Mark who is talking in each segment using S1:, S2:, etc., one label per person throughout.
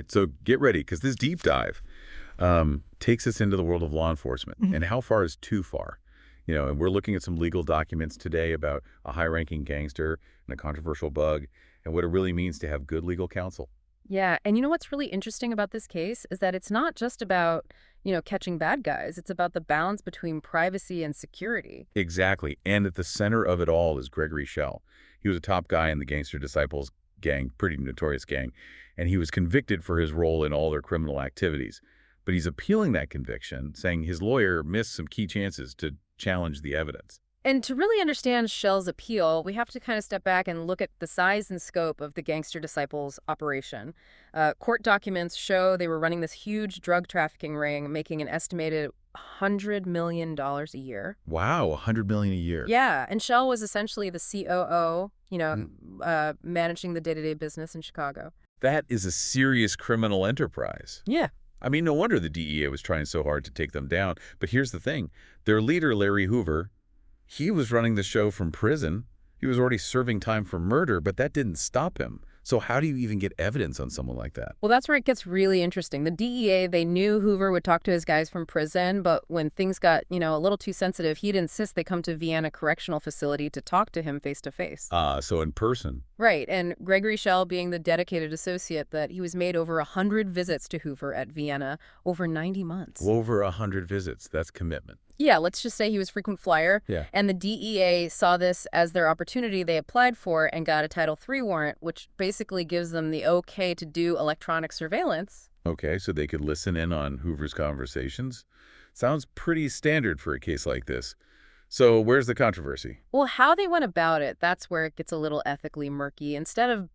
S1: right, so get ready, because this deep dive takes us into the world of law enforcement. And how far is too far? And we're looking at some legal documents today about a high-ranking gangster and a controversial bug and what it really means to have good legal counsel.
S2: Yeah, and you know what's really interesting about this case is that it's not just about, catching bad guys. It's about the balance between privacy and security.
S1: Exactly. And at the center of it all is Gregory Shell. He was a top guy in the Gangster Disciples gang, pretty notorious gang, and he was convicted for his role in all their criminal activities. But he's appealing that conviction, saying his lawyer missed some key chances to challenge the evidence.
S2: And to really understand Shell's appeal, we have to kind of step back and look at the size and scope of the Gangster Disciples operation. Court documents show they were running this huge drug trafficking ring, making an estimated $100 million a year.
S1: Wow, $100 million a year.
S2: Yeah, and Shell was essentially the COO, managing the day-to-day business in Chicago.
S1: That is a serious criminal enterprise.
S2: Yeah.
S1: I mean, no wonder the DEA was trying so hard to take them down. But here's the thing. Their leader, Larry Hoover, he was running the show from prison. He was already serving time for murder, but that didn't stop him. So how do you even get evidence on someone like that?
S2: Well, that's where it gets really interesting. The DEA, they knew Hoover would talk to his guys from prison, but when things got, a little too sensitive, he'd insist they come to Vienna Correctional Facility to talk to him face to face.
S1: So in person.
S2: Right, and Gregory Shell being the dedicated associate that he was made over 100 visits to Hoover at Vienna over 90 months.
S1: Over 100 visits. That's commitment.
S2: Yeah, let's just say he was frequent flyer.
S1: Yeah.
S2: And the DEA saw this as their opportunity they applied for and got a Title III warrant, which basically gives them the okay to do electronic surveillance.
S1: Okay, so they could listen in on Hoover's conversations. Sounds pretty standard for a case like this. So where's the controversy?
S2: Well, how they went about it, that's where it gets a little ethically murky. Instead of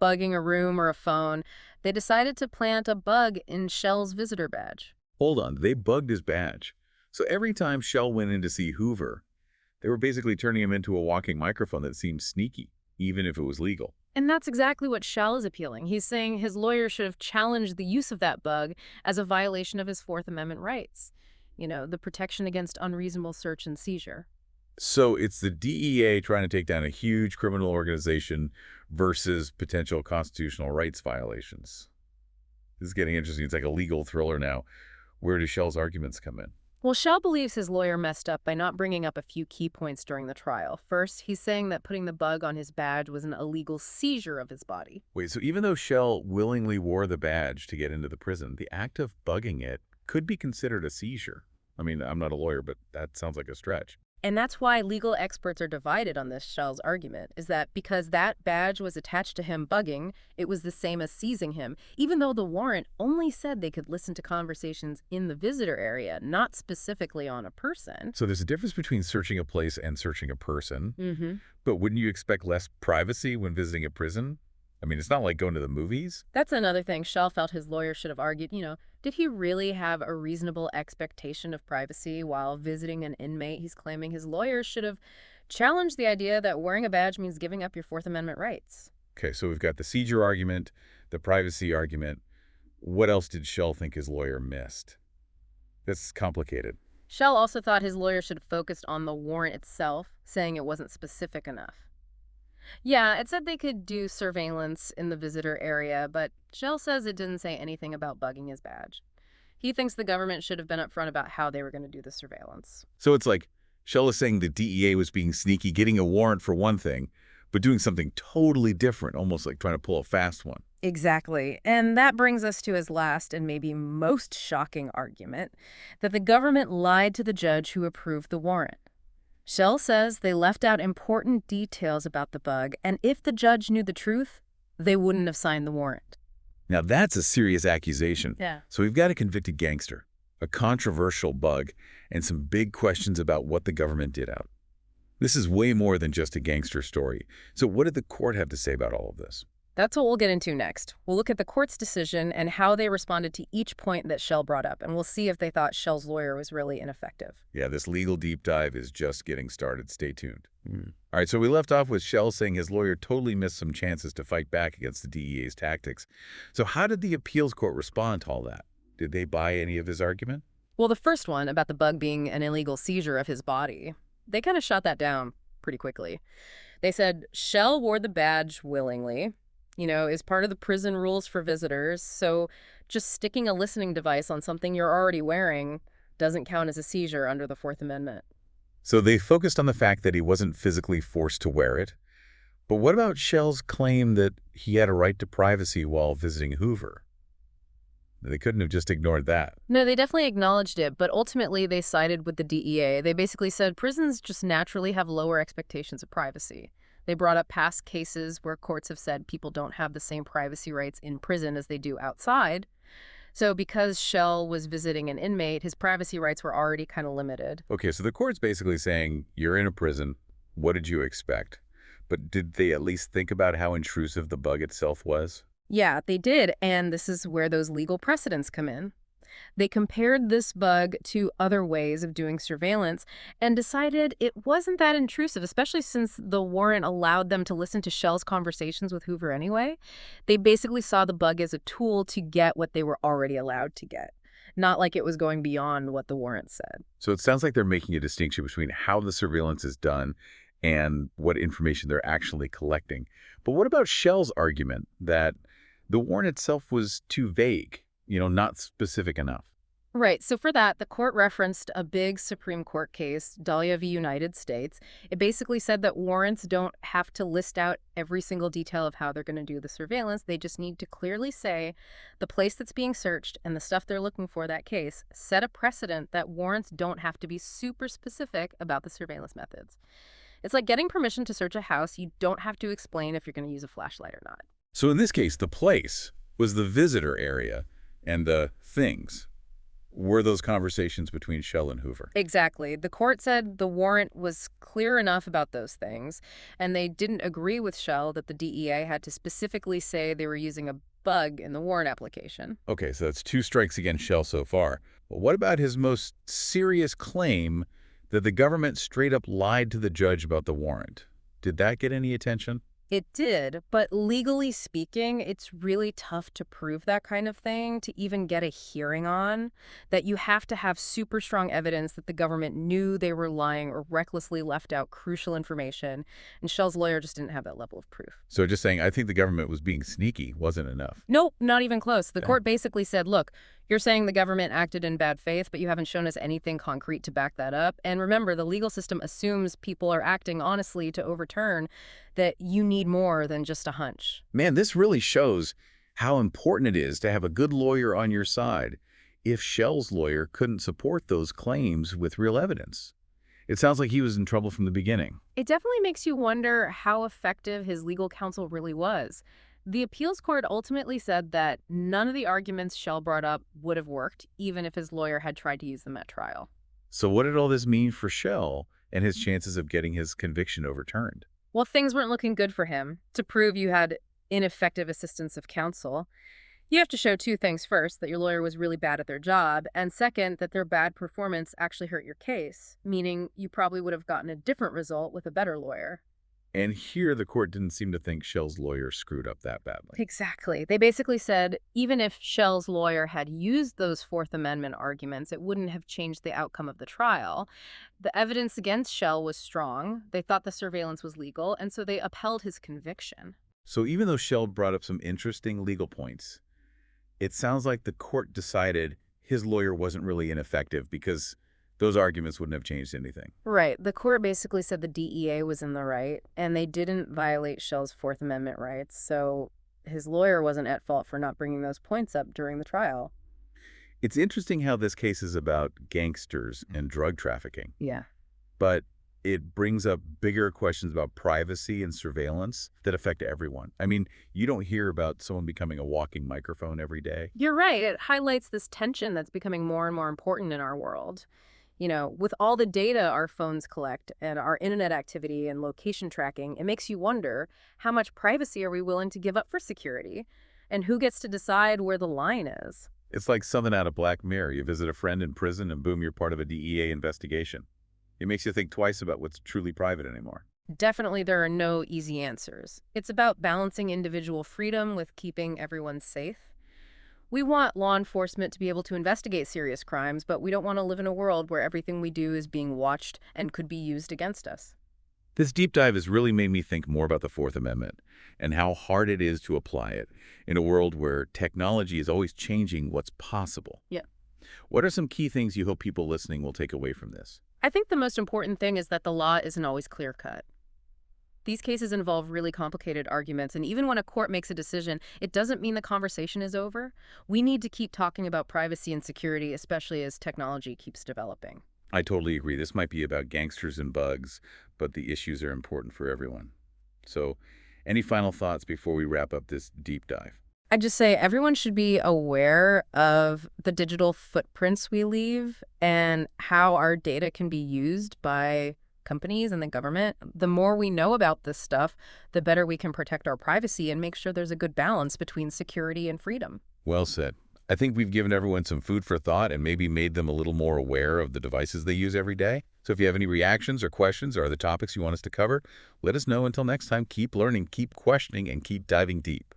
S2: bugging a room or a phone, they decided to plant a bug in Shell's visitor badge.
S1: Hold on, they bugged his badge. So every time Shell went in to see Hoover, they were basically turning him into a walking microphone that seemed sneaky, even if it was legal.
S2: And that's exactly what Shell is appealing. He's saying his lawyer should have challenged the use of that bug as a violation of his Fourth Amendment rights. The protection against unreasonable search and seizure.
S1: So it's the DEA trying to take down a huge criminal organization versus potential constitutional rights violations. This is getting interesting. It's like a legal thriller now. Where do Shell's arguments come in?
S2: Well, Shell believes his lawyer messed up by not bringing up a few key points during the trial. First, he's saying that putting the bug on his badge was an illegal seizure of his body.
S1: Wait, so even though Shell willingly wore the badge to get into the prison, the act of bugging it could be considered a seizure. I mean, I'm not a lawyer, but that sounds like a stretch.
S2: And that's why legal experts are divided on this Shell's argument, is that because that badge was attached to him bugging, it was the same as seizing him, even though the warrant only said they could listen to conversations in the visitor area, not specifically on a person.
S1: So there's a difference between searching a place and searching a person.
S2: Mm-hmm.
S1: But wouldn't you expect less privacy when visiting a prison? I mean, it's not like going to the movies.
S2: That's another thing Shell felt his lawyer should have argued. Did he really have a reasonable expectation of privacy while visiting an inmate? He's claiming his lawyer should have challenged the idea that wearing a badge means giving up your Fourth Amendment rights.
S1: Okay, so we've got the seizure argument, the privacy argument. What else did Shell think his lawyer missed? That's complicated.
S2: Shell also thought his lawyer should have focused on the warrant itself, saying it wasn't specific enough. Yeah, it said they could do surveillance in the visitor area, but Shell says it didn't say anything about bugging his badge. He thinks the government should have been upfront about how they were going to do the surveillance.
S1: So it's like Shell is saying the DEA was being sneaky, getting a warrant for one thing, but doing something totally different, almost like trying to pull a fast one.
S2: Exactly. And that brings us to his last and maybe most shocking argument, that the government lied to the judge who approved the warrant. Shell says they left out important details about the bug, and if the judge knew the truth, they wouldn't have signed the warrant.
S1: Now that's a serious accusation.
S2: Yeah.
S1: So we've got a convicted gangster, a controversial bug, and some big questions about what the government did out. This is way more than just a gangster story. So what did the court have to say about all of this?
S2: That's what we'll get into next. We'll look at the court's decision and how they responded to each point that Shell brought up, and we'll see if they thought Shell's lawyer was really ineffective.
S1: Yeah, this legal deep dive is just getting started. Stay tuned. All right, so we left off with Shell saying his lawyer totally missed some chances to fight back against the DEA's tactics. So how did the appeals court respond to all that? Did they buy any of his argument?
S2: Well, the first one about the bug being an illegal seizure of his body, they kind of shot that down pretty quickly. They said Shell wore the badge willingly. is part of the prison rules for visitors. So just sticking a listening device on something you're already wearing doesn't count as a seizure under the Fourth Amendment.
S1: So they focused on the fact that he wasn't physically forced to wear it. But what about Shell's claim that he had a right to privacy while visiting Hoover? They couldn't have just ignored that.
S2: No, they definitely acknowledged it, but ultimately they sided with the DEA. They basically said prisons just naturally have lower expectations of privacy. They brought up past cases where courts have said people don't have the same privacy rights in prison as they do outside. So because Shell was visiting an inmate, his privacy rights were already kind of limited.
S1: Okay, so the court's basically saying, you're in a prison. What did you expect? But did they at least think about how intrusive the bug itself was?
S2: Yeah, they did, and this is where those legal precedents come in. They compared this bug to other ways of doing surveillance and decided it wasn't that intrusive, especially since the warrant allowed them to listen to Shell's conversations with Hoover anyway. They basically saw the bug as a tool to get what they were already allowed to get, not like it was going beyond what the warrant said.
S1: So it sounds like they're making a distinction between how the surveillance is done and what information they're actually collecting. But what about Shell's argument that the warrant itself was too vague, not specific enough?
S2: Right. So for that, the court referenced a big Supreme Court case, Dahlia v. United States. It basically said that warrants don't have to list out every single detail of how they're going to do the surveillance. They just need to clearly say the place that's being searched and the stuff they're looking for that case set a precedent that warrants don't have to be super specific about the surveillance methods. It's like getting permission to search a house. You don't have to explain if you're going to use a flashlight or not.
S1: So in this case, the place was the visitor area, and the things were those conversations between Shell and Hoover.
S2: Exactly. The court said the warrant was clear enough about those things, and they didn't agree with Shell that the DEA had to specifically say they were using a bug in the warrant application.
S1: Okay, so that's 2 strikes against Shell so far. But what about his most serious claim that the government straight up lied to the judge about the warrant? Did that get any attention?
S2: It did, but legally speaking, it's really tough to prove that kind of thing, to even get a hearing on, that you have to have super strong evidence that the government knew they were lying or recklessly left out crucial information, and Shell's lawyer just didn't have that level of proof.
S1: So just saying, I think the government was being sneaky wasn't enough.
S2: Nope, not even close. The
S1: Okay.
S2: court basically said, look, you're saying the government acted in bad faith, but you haven't shown us anything concrete to back that up. And remember, the legal system assumes people are acting honestly to overturn that you need more than just a hunch.
S1: Man, this really shows how important it is to have a good lawyer on your side if Shell's lawyer couldn't support those claims with real evidence. It sounds like he was in trouble from the beginning.
S2: It definitely makes you wonder how effective his legal counsel really was. The appeals court ultimately said that none of the arguments Shell brought up would have worked, even if his lawyer had tried to use them at trial.
S1: So what did all this mean for Shell and his chances of getting his conviction overturned?
S2: Well, things weren't looking good for him. To prove you had ineffective assistance of counsel, you have to show 2 things. First, that your lawyer was really bad at their job, and second, that their bad performance actually hurt your case, meaning you probably would have gotten a different result with a better lawyer.
S1: And here the court didn't seem to think Shell's lawyer screwed up that badly.
S2: Exactly. They basically said even if Shell's lawyer had used those Fourth Amendment arguments, it wouldn't have changed the outcome of the trial. The evidence against Shell was strong. They thought the surveillance was legal, and so they upheld his conviction.
S1: So even though Shell brought up some interesting legal points, it sounds like the court decided his lawyer wasn't really ineffective because those arguments wouldn't have changed anything.
S2: Right. The court basically said the DEA was in the right, and they didn't violate Shell's Fourth Amendment rights, so his lawyer wasn't at fault for not bringing those points up during the trial.
S1: It's interesting how this case is about gangsters and drug trafficking,
S2: Yeah.
S1: but it brings up bigger questions about privacy and surveillance that affect everyone. I mean, you don't hear about someone becoming a walking microphone every day.
S2: You're right. It highlights this tension that's becoming more and more important in our world. With all the data our phones collect and our internet activity and location tracking, it makes you wonder, how much privacy are we willing to give up for security? And who gets to decide where the line is?
S1: It's like something out of Black Mirror. You visit a friend in prison and boom, you're part of a DEA investigation. It makes you think twice about what's truly private anymore.
S2: Definitely, there are no easy answers. It's about balancing individual freedom with keeping everyone safe. We want law enforcement to be able to investigate serious crimes, but we don't want to live in a world where everything we do is being watched and could be used against us.
S1: This deep dive has really made me think more about the Fourth Amendment and how hard it is to apply it in a world where technology is always changing what's possible.
S2: Yeah.
S1: What are some key things you hope people listening will take away from this?
S2: I think the most important thing is that the law isn't always clear-cut. These cases involve really complicated arguments, and even when a court makes a decision, it doesn't mean the conversation is over. We need to keep talking about privacy and security, especially as technology keeps developing.
S1: I totally agree. This might be about gangsters and bugs, but the issues are important for everyone. So, any final thoughts before we wrap up this deep dive?
S2: I'd just say everyone should be aware of the digital footprints we leave and how our data can be used by companies and the government. The more we know about this stuff, the better we can protect our privacy and make sure there's a good balance between security and freedom.
S1: Well said. I think we've given everyone some food for thought and maybe made them a little more aware of the devices they use every day. So if you have any reactions or questions or other topics you want us to cover, let us know. Until next time, keep learning, keep questioning, and keep diving deep.